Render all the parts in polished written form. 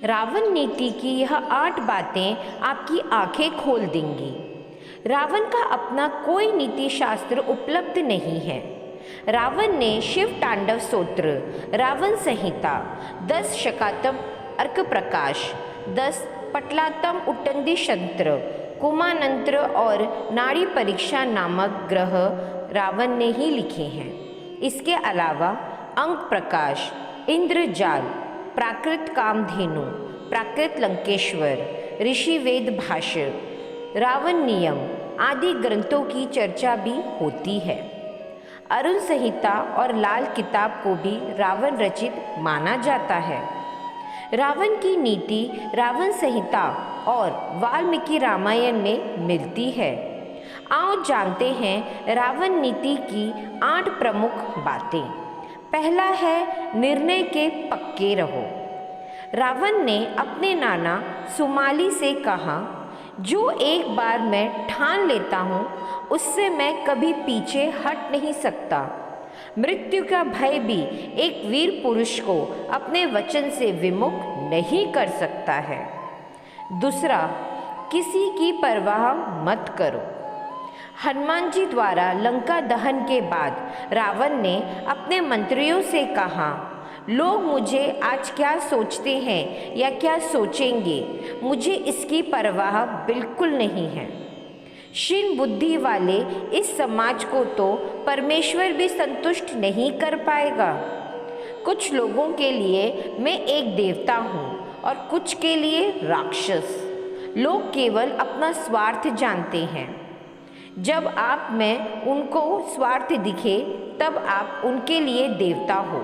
रावण नीति की यह 8 बातें आपकी आंखें खोल देंगी। रावण का अपना कोई नीति शास्त्र उपलब्ध नहीं है। रावण ने शिव तांडव स्तोत्र, रावण संहिता, 10 शकातम अर्क प्रकाश, 10 पटलातम उट्टंडी शंत्र, कुमानंत्र और नाड़ी परीक्षा नामक ग्रह रावण ने ही लिखे हैं। इसके अलावा अंक प्रकाश, इंद्रजाल, प्राकृत कामधेनु, प्राकृत लंकेश्वर, ऋषि वेद भाष्य, रावण नियम आदि ग्रंथों की चर्चा भी होती है। अरुण संहिता और लाल किताब को भी रावण रचित माना जाता है। रावण की नीति रावण संहिता और वाल्मीकि रामायण में मिलती है। आओ जानते हैं रावण नीति की 8 प्रमुख बातें। पहला है निर्णय के पक्के रहो। रावण ने अपने नाना सुमाली से कहा, जो एक बार मैं ठान लेता हूँ उससे मैं कभी पीछे हट नहीं सकता। मृत्यु का भय भी एक वीर पुरुष को अपने वचन से विमुख नहीं कर सकता है। दूसरा, किसी की परवाह मत करो। हनुमान जी द्वारा लंका दहन के बाद रावण ने अपने मंत्रियों से कहा, लोग मुझे आज क्या सोचते हैं या क्या सोचेंगे, मुझे इसकी परवाह बिल्कुल नहीं है। क्षीण बुद्धि वाले इस समाज को तो परमेश्वर भी संतुष्ट नहीं कर पाएगा। कुछ लोगों के लिए मैं एक देवता हूँ और कुछ के लिए राक्षस। लोग केवल अपना स्वार्थ जानते हैं। जब आप में उनको स्वार्थ दिखे तब आप उनके लिए देवता हो,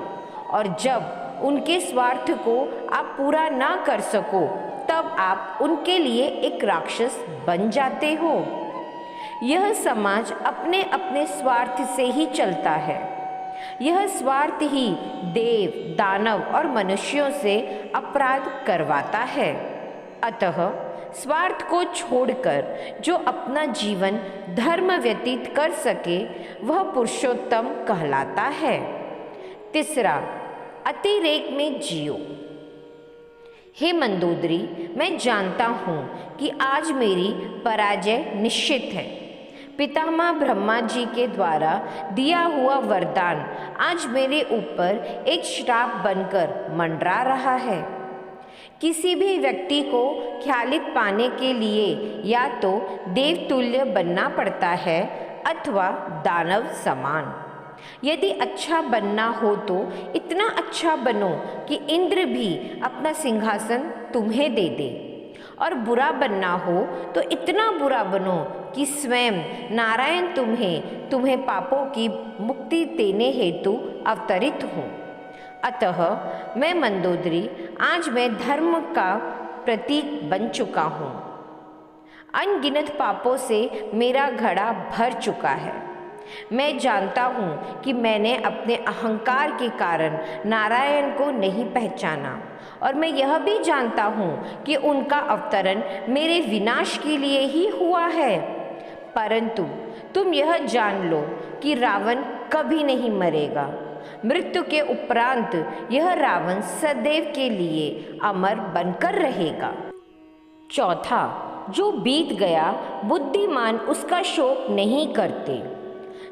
और जब उनके स्वार्थ को आप पूरा ना कर सको तब आप उनके लिए एक राक्षस बन जाते हो। यह समाज अपने अपने स्वार्थ से ही चलता है। यह स्वार्थ ही देव, दानव और मनुष्यों से अपराध करवाता है। अतः स्वार्थ को छोड़कर जो अपना जीवन धर्म व्यतीत कर सके वह पुरुषोत्तम कहलाता है। तीसरा, अतिरेक में जियो। हे मंदोदरी, मैं जानता हूँ कि आज मेरी पराजय निश्चित है। पितामह ब्रह्मा जी के द्वारा दिया हुआ वरदान आज मेरे ऊपर एक श्राप बनकर मंडरा रहा है। किसी भी व्यक्ति को ख्यालित पाने के लिए या तो देवतुल्य बनना पड़ता है अथवा दानव समान। यदि अच्छा बनना हो तो इतना अच्छा बनो कि इंद्र भी अपना सिंहासन तुम्हें दे दे, और बुरा बनना हो तो इतना बुरा बनो कि स्वयं नारायण तुम्हें पापों की मुक्ति देने हेतु अवतरित हो। अतः मैं मंदोदरी आज मैं धर्म का प्रतीक बन चुका हूँ। अनगिनत पापों से मेरा घड़ा भर चुका है। मैं जानता हूँ कि मैंने अपने अहंकार के कारण नारायण को नहीं पहचाना, और मैं यह भी जानता हूँ कि उनका अवतरण मेरे विनाश के लिए ही हुआ है। परंतु तुम यह जान लो कि रावण कभी नहीं मरेगा। मृत्यु के उपरांत यह रावण सदैव के लिए अमर बनकर रहेगा। चौथा, जो बीत गया बुद्धिमान उसका शोक नहीं करते।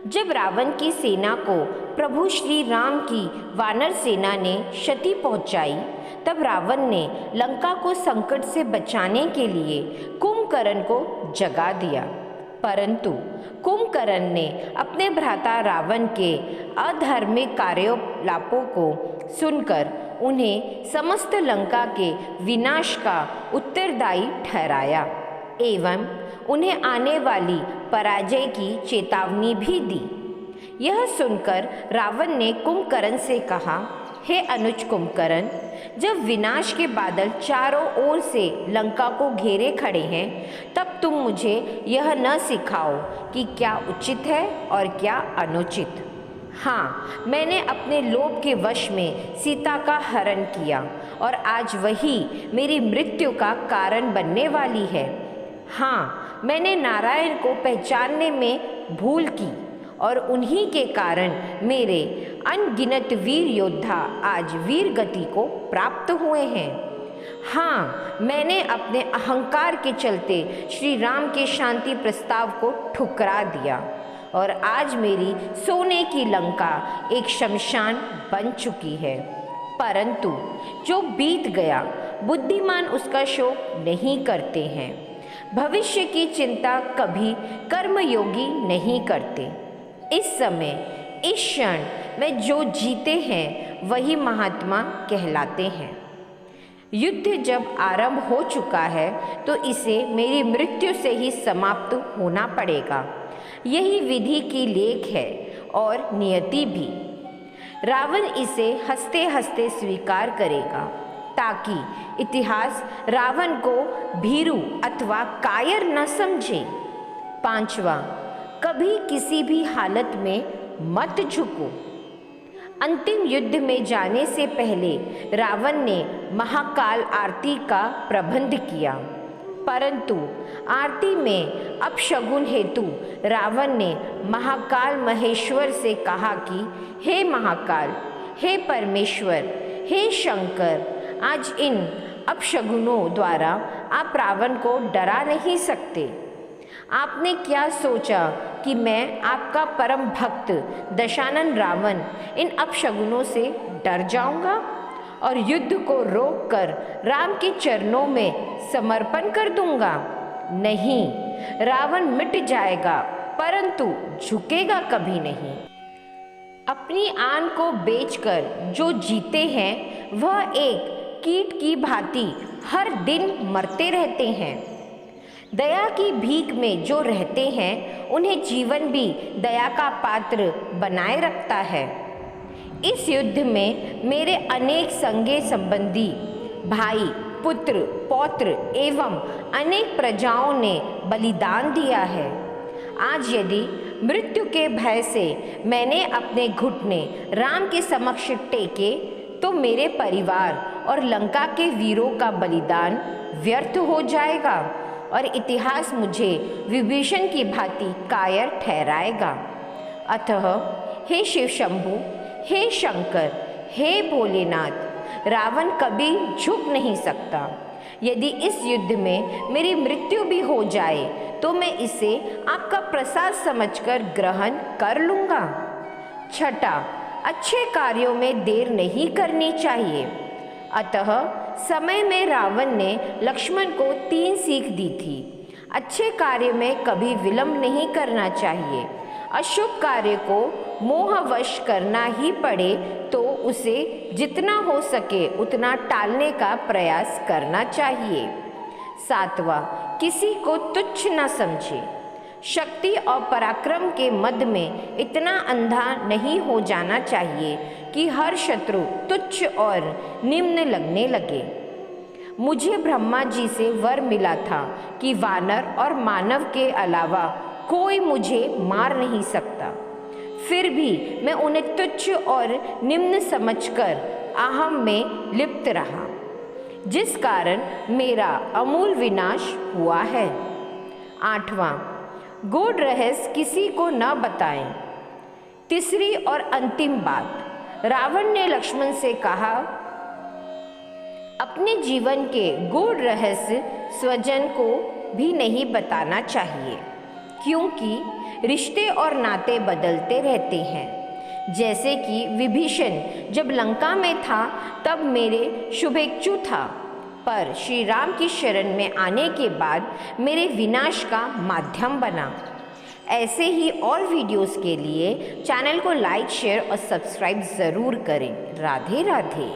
जब रावण की सेना को प्रभु श्री राम की वानर सेना ने क्षति पहुंचाई, तब रावण ने लंका को संकट से बचाने के लिए कुंभकर्ण को जगा दिया। परंतु कुंभकर्ण ने अपने भ्राता रावण के अधार्मिक कार्योलापों को सुनकर उन्हें समस्त लंका के विनाश का उत्तरदायी ठहराया एवं उन्हें आने वाली पराजय की चेतावनी भी दी। यह सुनकर रावण ने कुंभकर्ण से कहा, हे अनुज कुंभकर्ण, जब विनाश के बादल चारों ओर से लंका को घेरे खड़े हैं, तब तुम मुझे यह न सिखाओ कि क्या उचित है और क्या अनुचित। हाँ, मैंने अपने लोभ के वश में सीता का हरण किया और आज वही मेरी मृत्यु का कारण बनने वाली है। हाँ, मैंने नारायण को पहचानने में भूल की और उन्हीं के कारण मेरे अनगिनत वीर योद्धा आज वीर गति को प्राप्त हुए हैं। हाँ, मैंने अपने अहंकार के चलते श्री राम के शांति प्रस्ताव को ठुकरा दिया और आज मेरी सोने की लंका एक शमशान बन चुकी है। परंतु जो बीत गया, बुद्धिमान उसका शोक नहीं करते हैं। भविष्य की चिंता कभी कर्मयोगी नहीं करते। इस समय, इस क्षण में जो जीते हैं वही महात्मा कहलाते हैं। युद्ध जब आरंभ हो चुका है तो इसे मेरी मृत्यु से ही समाप्त होना पड़ेगा। यही विधि की लेख है और नियति भी। रावण इसे हंसते हंसते स्वीकार करेगा ताकि इतिहास रावण को भीरू अथवा कायर न समझे। 5वां, कभी किसी भी हालत में मत झुको। अंतिम युद्ध में जाने से पहले रावण ने महाकाल आरती का प्रबंध किया, परंतु आरती में अपशगुन हेतु रावण ने महाकाल महेश्वर से कहा कि हे महाकाल, हे परमेश्वर, हे शंकर, आज इन अपशगुनों द्वारा आप रावण को डरा नहीं सकते। आपने क्या सोचा कि मैं आपका परम भक्त दशानन रावण इन अपशगुनों से डर जाऊंगा और युद्ध को रोककर राम के चरणों में समर्पण कर दूंगा? नहीं, रावण मिट जाएगा परंतु झुकेगा कभी नहीं। अपनी आन को बेचकर जो जीते हैं वह एक कीट की भांति हर दिन मरते रहते हैं। दया की भीख में जो रहते हैं उन्हें जीवन भी दया का पात्र बनाए रखता है। इस युद्ध में मेरे अनेक संगे संबंधी, भाई, पुत्र, पौत्र एवं अनेक प्रजाओं ने बलिदान दिया है। आज यदि मृत्यु के भय से मैंने अपने घुटने राम के समक्ष टेके तो मेरे परिवार और लंका के वीरों का बलिदान व्यर्थ हो जाएगा और इतिहास मुझे विभीषण की भांति कायर ठहराएगा। अतः हे शिव शंभु, हे शंकर, हे भोलेनाथ, रावण कभी झुक नहीं सकता। यदि इस युद्ध में मेरी मृत्यु भी हो जाए तो मैं इसे आपका प्रसाद समझकर ग्रहण कर लूँगा। 6, अच्छे कार्यों में देर नहीं करनी चाहिए। अतः समय में रावण ने लक्ष्मण को 3 सीख दी थी। अच्छे कार्य में कभी विलंब नहीं करना चाहिए। अशुभ कार्य को मोहवश करना ही पड़े तो उसे जितना हो सके उतना टालने का प्रयास करना चाहिए। 7वां, किसी को तुच्छ न समझे। शक्ति और पराक्रम के मध्य में इतना अंधा नहीं हो जाना चाहिए कि हर शत्रु तुच्छ और निम्न लगने लगे। मुझे ब्रह्मा जी से वर मिला था कि वानर और मानव के अलावा कोई मुझे मार नहीं सकता। फिर भी मैं उन्हें तुच्छ और निम्न समझकर अहम में लिप्त रहा, जिस कारण मेरा अमूल विनाश हुआ है। 8वां, गूढ़ रहस्य किसी को न बताएं। तीसरी और अंतिम बात, रावण ने लक्ष्मण से कहा, अपने जीवन के गूढ़ रहस्य स्वजन को भी नहीं बताना चाहिए, क्योंकि रिश्ते और नाते बदलते रहते हैं। जैसे कि विभीषण जब लंका में था तब मेरे शुभेच्छु था, पर श्री राम की शरण में आने के बाद मेरे विनाश का माध्यम बना। ऐसे ही और वीडियोस के लिए चैनल को लाइक, शेयर और सब्सक्राइब ज़रूर करें। राधे राधे।